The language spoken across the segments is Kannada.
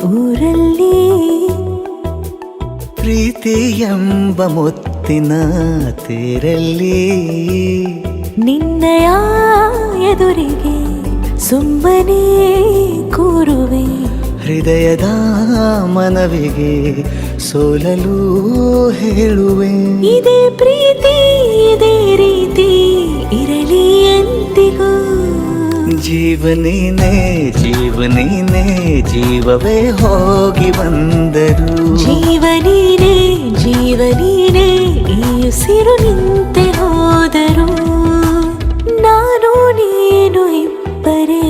ಊರಲ್ಲಿ ಪ್ರೀತಿ ಎಂಬ ಮುತ್ತಿನ ತೇರಲ್ಲಿ ನಿನ್ನಯ ಎದುರಿಗೆ ಸುಮ್ಮನೆ ಕೂರುವೆ ಹೃದಯದ ಮನವಿಗೆ ಸೋಲಲು ಹೇಳುವೆ ಇದೇ ಪ್ರೀತಿ ಇದೇ ರೀತಿ ಇರಲಿ ಎಂದಿಗೂ ಜೀವನೇನೆ ಜೀವನೇನೆ ಜೀವವೇ ಹೋಗಿ ಬಂದರು ಜೀವನೀನೇ ಜೀವನೀನೇ ಈ ಉಸಿರು ನಿಂತೆ ಹೋದರು ನಾನು ನೀನು ಇಬ್ಬರೇ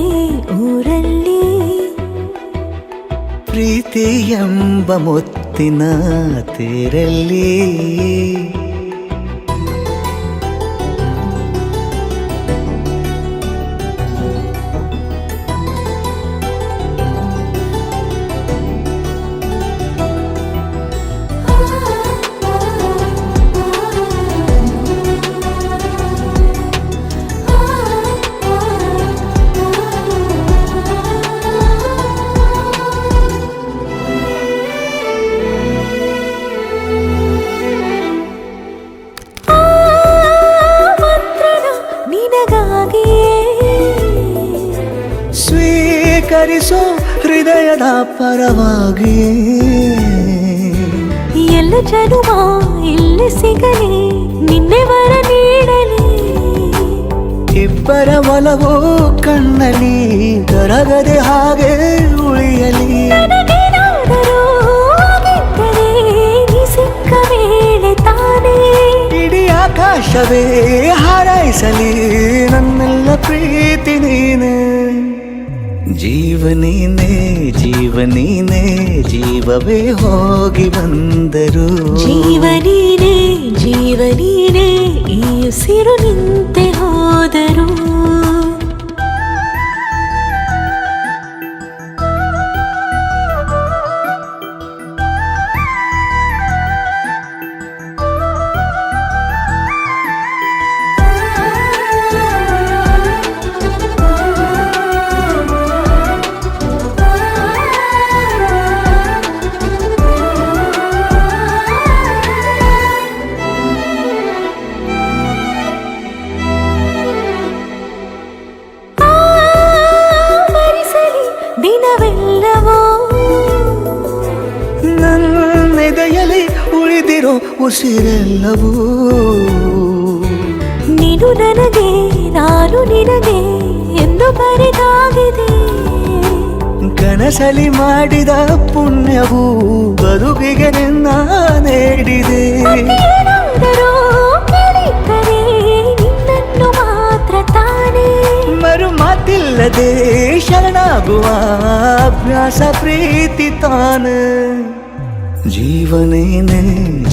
ಊರಲ್ಲಿ ಪ್ರೀತಿ ಎಂಬ ಮುತ್ತಿನ ತೇರಲ್ಲಿ ಸ್ವೀಕರಿಸೋ ಹೃದಯದ ಪರವಾಗಿ ಎಲ್ಲ ಜನುಮ ಇಲ್ಲಿ ಸಿಗಲಿ ನಿನ್ನೆ ವರ ನೀಡಲಿ ಇಬ್ಬರ ಒಲವು ಕಣ್ಣಲ್ಲಿ ಕರಗದೆ ಹಾಗೆ ಉಳಿಯಲಿ ನನಗೇನಾದರೂ ಆಗಿದ್ದರೆ ನೀ ಸಿಕ್ಕ ವೇಳೆ ತಾನೇ ಇಡೀ ಆಕಾಶವೇ ಹಾರೈಸಲಿ ನನ್ನೆಲ್ಲ ಪ್ರೀತಿ ನೀನೆ ಜೀವನೀನೇ ಜೀವನೀನೇ ಜೀವವೇ ಹೋಗಿ ಬಂದರು ಜೀವನೀನೇ ಜೀವನೀನೇ ಈ ಉಸಿರು ನಿಂತೆ ಹೋದರು ದಿನವೆಲ್ಲವೋ ನನ್ನೆದೆಯಲ್ಲಿ ಉಳಿದಿರೋ ಉಸಿರೆಲ್ಲವೂ ನೀನು ನನಗೆ ನಾನು ನಿನಗೆ ಎಂದು ಬರೆದಾಗಿದೆ ಕನಸಲಿ ಮಾಡಿದ ಪುಣ್ಯವು ಬದುಕಿಗೆ ನಿನ್ನ ನೀಡಿದೆ ಏನಾದರೂ ಕೇಳಿದ್ದರೆ ನಿನ್ನನ್ನು ಮಾತ್ರ ತಾನೇ ಮರು ಮಾತಿಲ್ಲದೆ ಶರಣಾಗುವ ಅಭ್ಯಾಸ ಪ್ರೀತಿ ತಾನೆ ಜೀವನೇನೆ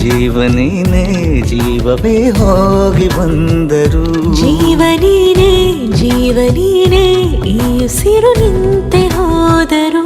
ಜೀವನೇನೆ ಜೀವವೇ ಹೋಗಿ ಬಂದರು ಜೀವನೀನೇ ಜೀವನೀನೇ ಈ ಉಸಿರು ನಿಂತೆ ಹೋದರು